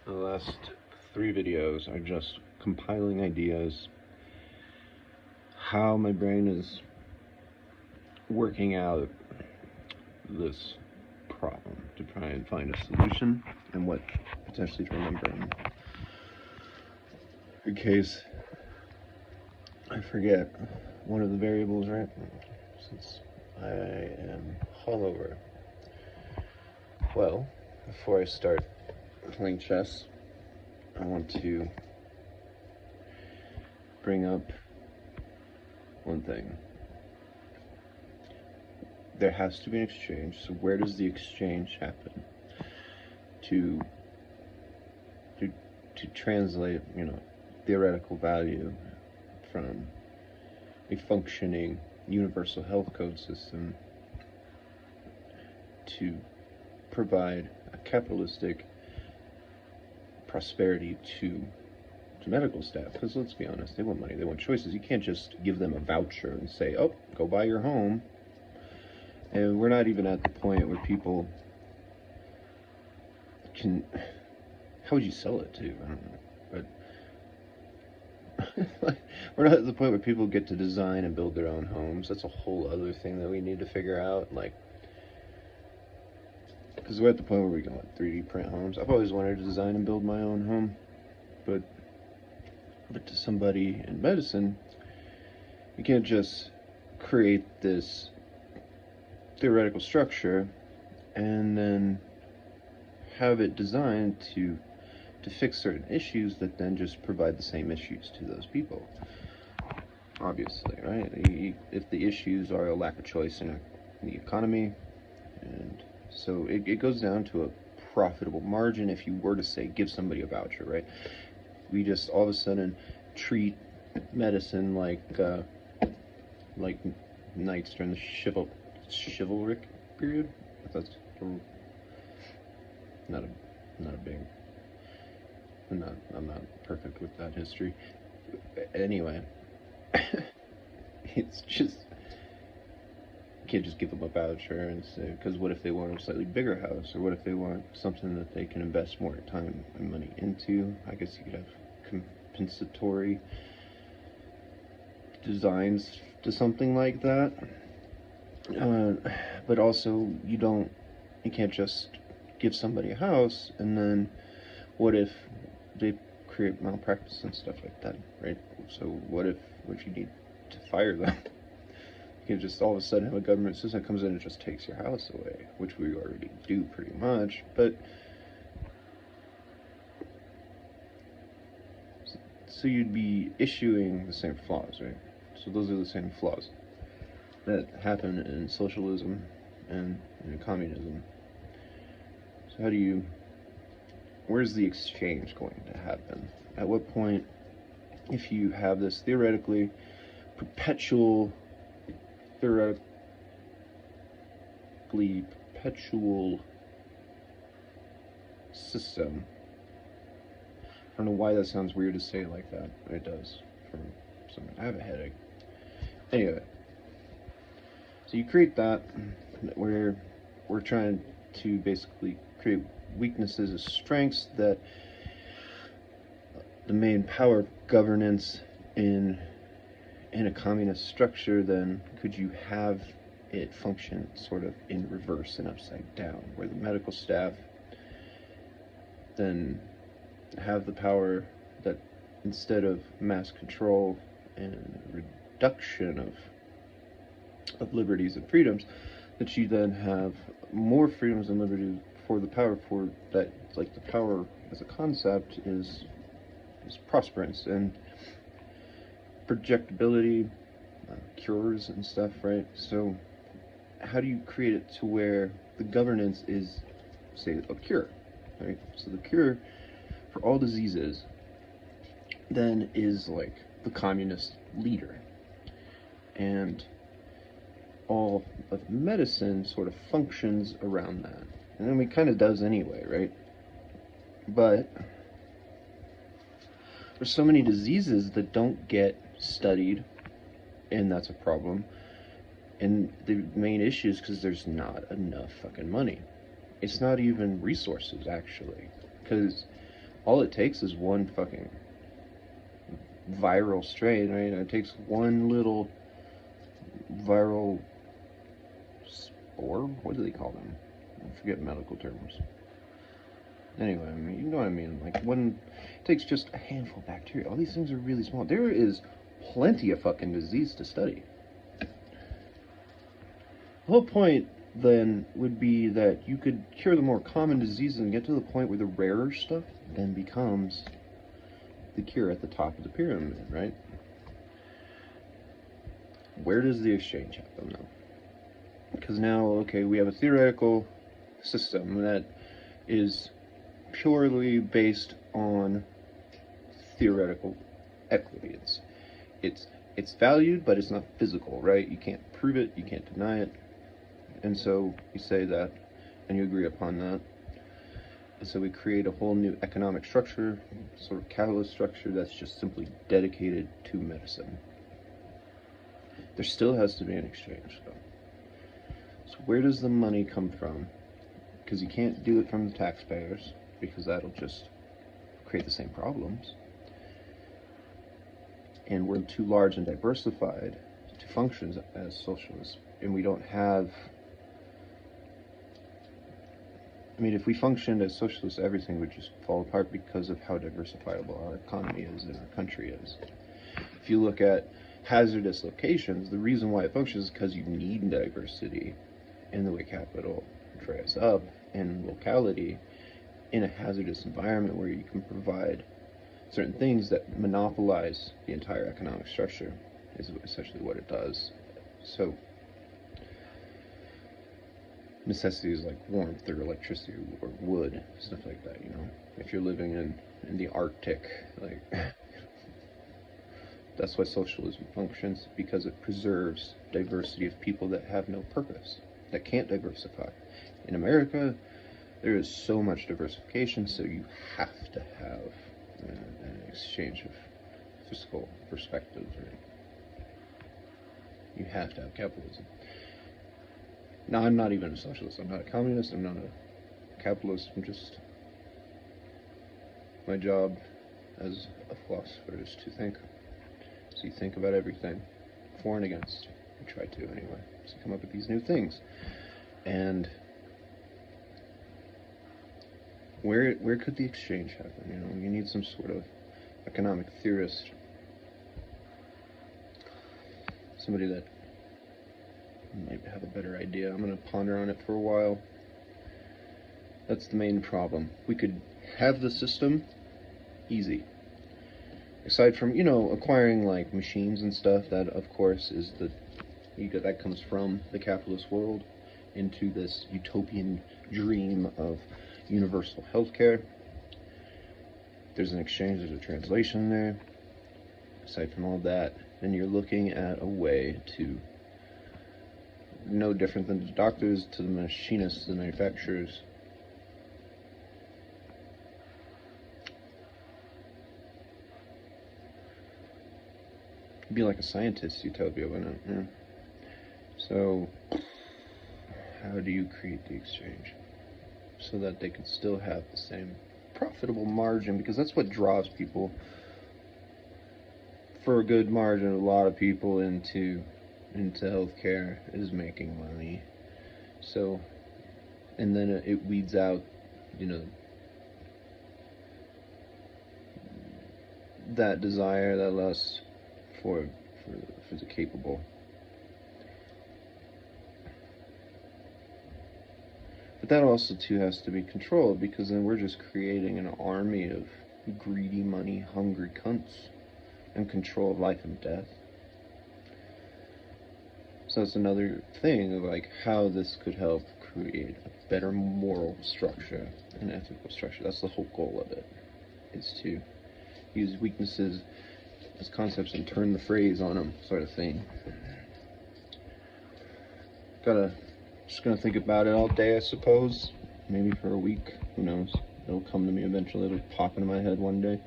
The last 3 videos are just compiling ideas, how my brain is working out this problem to try and find a solution and what potentially to remember in case I forget one of the variables, right? Since I am hungover. Well, before I start playing chess, I want to bring up one thing. There has to be an exchange, so where does the exchange happen? To translate, theoretical value from a functioning universal health code system to provide a capitalistic prosperity to medical staff, because let's be honest, they want money, they want choices. You can't just give them a voucher and say, oh, go buy your home. And we're not even at the point where people can, how would you sell it to? I don't know, but we're not at the point where people get to design and build their own homes. That's a whole other thing that we need to figure out, because we're at the point where we can 3D print homes. I've always wanted to design and build my own home, but to somebody in medicine, you can't just create this theoretical structure and then have it designed to fix certain issues that then just provide the same issues to those people. Obviously, right? If the issues are a lack of choice in the economy, and so it goes down to a profitable margin. If you were to say give somebody a voucher, right? We just all of a sudden treat medicine like knights during the chivalric period. That's not a big. I'm not perfect with that history. Anyway, it's just you can't just give them a voucher and say, because what if they want a slightly bigger house, or what if they want something that they can invest more time and money into? I guess you could have compensatory designs to something like that. But also, you can't just give somebody a house and then what if they create malpractice and stuff like that, right? So what if you need to fire them? You can just all of a sudden have a government system that comes in and just takes your house away, which we already do pretty much, but so you'd be issuing the same flaws, right? So those are the same flaws that happen in socialism and in communism. So where's the exchange going to happen? At what point, if you have this theoretically perpetual system, I don't know why that sounds weird to say it like that, but it does for some reason. I have a headache. Anyway, so you create that where we're trying to basically create weaknesses as strengths, that the main power of governance in a communist structure, then could you have it function sort of in reverse and upside down, where the medical staff then have the power that instead of mass control and reduction of liberties and freedoms, that you then have more freedoms and liberties for the power, for that, like the power as a concept is prosperous and projectability, cures and stuff, right? So how do you create it to where the governance is, say, a cure, right? So the cure for all diseases then is like the communist leader, and all of medicine sort of functions around that. And then it kind of does anyway, right? But there's so many diseases that don't get studied, and that's a problem. And the main issue is because there's not enough fucking money. It's not even resources, actually. Because all it takes is one fucking viral strain, right? It takes one little viral spore. What do they call them? I forget medical terms. Anyway, I mean, you know what I mean. Like, when it takes just a handful of bacteria. All these things are really small. There is plenty of fucking disease to study. The whole point then would be that you could cure the more common diseases and get to the point where the rarer stuff then becomes the cure at the top of the pyramid, right? Where does the exchange happen though? Because now, okay, we have a theoretical system that is purely based on theoretical equity. It's valued, but it's not physical, right? You can't prove it, you can't deny it. And so you say that, and you agree upon that. And so we create a whole new economic structure, sort of capitalist structure that's just simply dedicated to medicine. There still has to be an exchange, though. So where does the money come from? Because you can't do it from the taxpayers, because that'll just create the same problems. And we're too large and diversified to function as socialists. And we don't have... I mean, if we functioned as socialists, everything would just fall apart because of how diversifiable our economy is and our country is. If you look at hazardous locations, the reason why it functions is because you need diversity in the way capital drives up in locality in a hazardous environment where you can provide certain things that monopolize the entire economic structure is essentially what it does. So necessities like warmth or electricity or wood, stuff like that, you know. If you're living in the Arctic, like that's why socialism functions, because it preserves diversity of people that have no purpose, that can't diversify. In America, there is so much diversification, so you have to have an exchange of fiscal perspectives, right? You have to have capitalism. Now, I'm not even a socialist. I'm not a communist. I'm not a capitalist. I'm just... my job as a philosopher is to think. So you think about everything, for and against. I try to, anyway. So come up with these new things. And where could the exchange happen? You know, you need some sort of economic theorist, somebody that might have a better idea. I'm going to ponder on it for a while. That's the main problem. We could have the system easy. Aside from, you know, acquiring like machines and stuff, that of course is that comes from the capitalist world into this utopian dream of universal healthcare. There's an exchange, there's a translation there. Aside from all that, then you're looking at a way to, no different than the doctors to the machinists, the manufacturers, be like a scientist utopia, wouldn't it? Yeah. So how do you create the exchange so that they can still have the same profitable margin? Because that's what draws people, for a good margin, a lot of people into healthcare is making money. So, and then it weeds out, you know, that desire, that lust for the capable. But that also too has to be controlled, because then we're just creating an army of greedy, money hungry cunts in control of life and death. So that's another thing of like how this could help create a better moral structure and ethical structure. That's the whole goal of it, is to use weaknesses as concepts and turn the phrase on them, sort of thing. Just gonna think about it all day, I suppose. Maybe for a week, who knows? It'll come to me eventually, it'll pop into my head one day.